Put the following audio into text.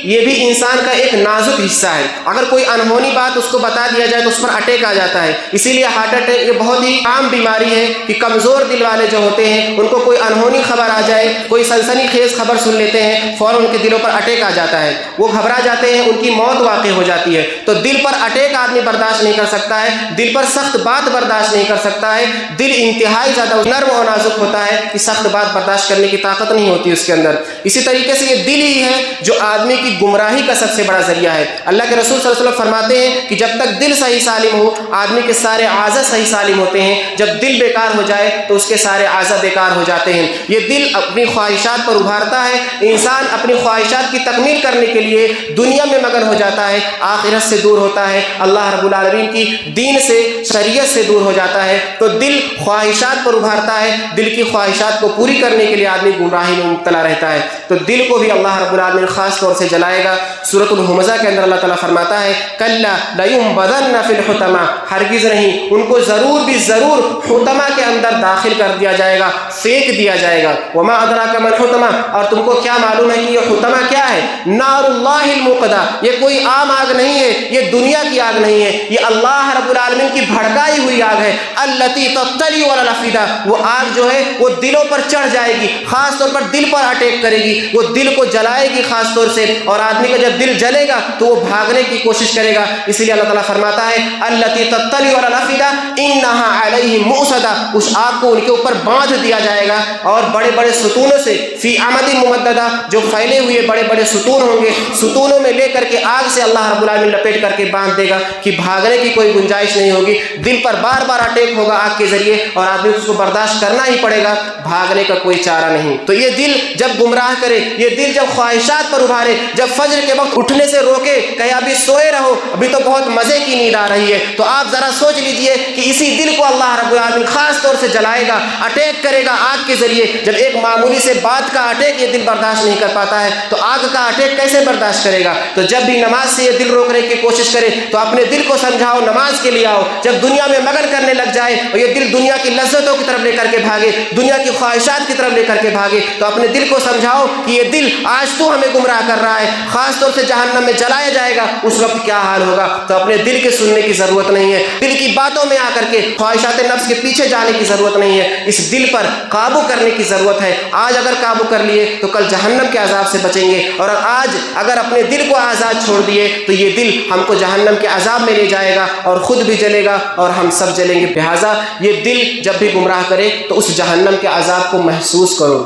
یہ بھی انسان کا ایک نازک حصہ ہے. اگر کوئی انہونی بات اس کو بتا دیا جائے تو اس پر اٹیک آ جاتا ہے. اسی لیے ہارٹ اٹیک یہ بہت ہی عام بیماری ہے کہ کمزور دل والے جو ہوتے ہیں ان کو کوئی انہونی خبر آ جائے, کوئی سنسنی خیز خبر سن لیتے ہیں, فوراً ان کے دلوں پر اٹیک آ جاتا ہے, وہ گھبرا جاتے ہیں, ان کی موت واقع ہو جاتی ہے. تو دل پر اٹیک آدمی برداشت نہیں کر سکتا ہے, دل پر سخت بات برداشت نہیں کر سکتا ہے. دل انتہائی زیادہ نرم اور نازک ہوتا ہے کہ سخت بات برداشت کرنے کی طاقت نہیں ہوتی اس کے اندر. اسی طریقے سے یہ دل ہی ہے جو آدمی کی گمراہی کا سب سے بڑا ذریعہ ہے. اللہ کے رسول صلی اللہ علیہ وسلم فرماتے ہیں کہ جب تک دل صحیح سالم ہو آدمی کے سارے اعضاء صحیح سالم ہوتے ہیں, جب دل بیکار ہو جائے تو اس کے سارے اعضاء بیکار ہو جاتے ہیں. یہ دل اپنی خواہشات پر ابھارتا ہے, انسان اپنی خواہشات کی تکمیل کرنے کے لیے دنیا میں مگن ہو جاتا ہے, آخرت سے دور ہوتا ہے, اللہ رب العالمین کی دین سے شریعت سے دور ہو جاتا ہے. تو دل خواہشات پر ابھارتا ہے, دل کی خواہشات کو پوری کرنے کے لیے آدمی گمراہی میں مبتلا رہتا ہے. تو دل کو بھی اللہ رب العالمین خاص طور سے جلائے گا. سورۃ الہمزہ کے اندر اللہ تعالیٰ فرماتا ہے کلا لینبذن فی الحطمہ, ہرگز نہیں, ان کو ضرور بھی ضرور حطمہ کے اندر داخل کر دیا جائے گا, پھینک دیا جائے گا. وما ادراک ما الحطمہ, اور تم کو کیا معلوم ہے کہ یہ حطمہ کیا ہے؟ نار اللہ الموقدہ, یہ کوئی عام آگ نہیں ہے, یہ دنیا کی آگ نہیں ہے, یہ اللہ رب العالمین کی بھڑکائی ہوئی آگ ہے. التی تطلع علی الافئدہ, وہ آگ جو ہے وہ دلوں پر چڑھ جائے گی, خاص طور پر دل پر اٹیک کرے گی, وہ دل کو جلائے گی خاص طور سے, اور آدمی کا جب دل جلے گا تو وہ بھاگنے کی کوشش کرے گا. اسی لیے اللہ تعالیٰ فرماتا ہے التی تطلع علی الافئدہ انہا علیہم مؤصدہ, اس آگ کو ان کے اوپر باندھ دیا جائے گا اور بڑے بڑے ستونوں سے, فی عمد ممددہ, جو پھیلے ہوئے بڑے بڑے ستون ہوں گے, ستونوں میں لے کر کے آگ سے اللہ رب العالمین لپیٹ کر کے باندھ دے گا کہ بھاگنے کی کوئی گنجائش نہیں ہوگی. دل پر بار بار اٹیک ہوگا آگ کے ذریعے اور آدمی اس کو برداشت کرنا ہی پڑے گا, بھاگنے کا کوئی چارہ نہیں. تو یہ دل جب گمراہ کرے, یہ دل جب خواہشات پر ابھارے, جب فجر کے وقت اٹھنے سے روکے, کہے ابھی سوئے رہو, ابھی تو بہت مزے کی نیند آ رہی ہے, تو آپ ذرا سوچ لیجئے کہ اسی دل کو اللہ رب العالمین خاص طور سے جلائے گا, اٹیک کرے گا آگ کے ذریعے. جب ایک معمولی سے بات کا اٹیک یہ دل برداشت نہیں کر پاتا ہے تو آگ کا اٹیک کیسے برداشت کرے گا؟ تو جب بھی نماز سے یہ دل روکنے کی کوشش کرے تو اپنے دل کو سمجھاؤ نماز کے لیے آؤ. جب دنیا میں مگن کرنے لگ جائے اور یہ دل دنیا کی لذتوں کی طرف لے کر کے بھاگے, دنیا کی خواہشات کی طرف لے کر کے بھاگے, تو اپنے دل کو سمجھاؤ کہ یہ دل آج تو ہمیں گمراہ کر رہا ہے, خاص طور سے جہنم میں جلایا جائے گا, اس وقت کیا حال ہوگا. تو اپنے دل کے سننے کی ضرورت نہیں ہے, دل کی باتوں میں آ کر کے خواہشات نفس کے پیچھے جانے کی ضرورت نہیں ہے, اس دل پر قابو کرنے کی ضرورت ہے. آج اگر قابو کر لیے تو کل جہنم کے عذاب سے بچیں گے, اور آج اگر اپنے دل کو آزاد چھوڑ دیے تو یہ دل ہم کو جہنم کے عذاب میں لے جائے گا اور خود بھی جلے گا اور ہم سب جلیں گے. لہٰذا یہ دل جب بھی گمراہ کرے تو اس جہنم کے عذاب کو محسوس کرو.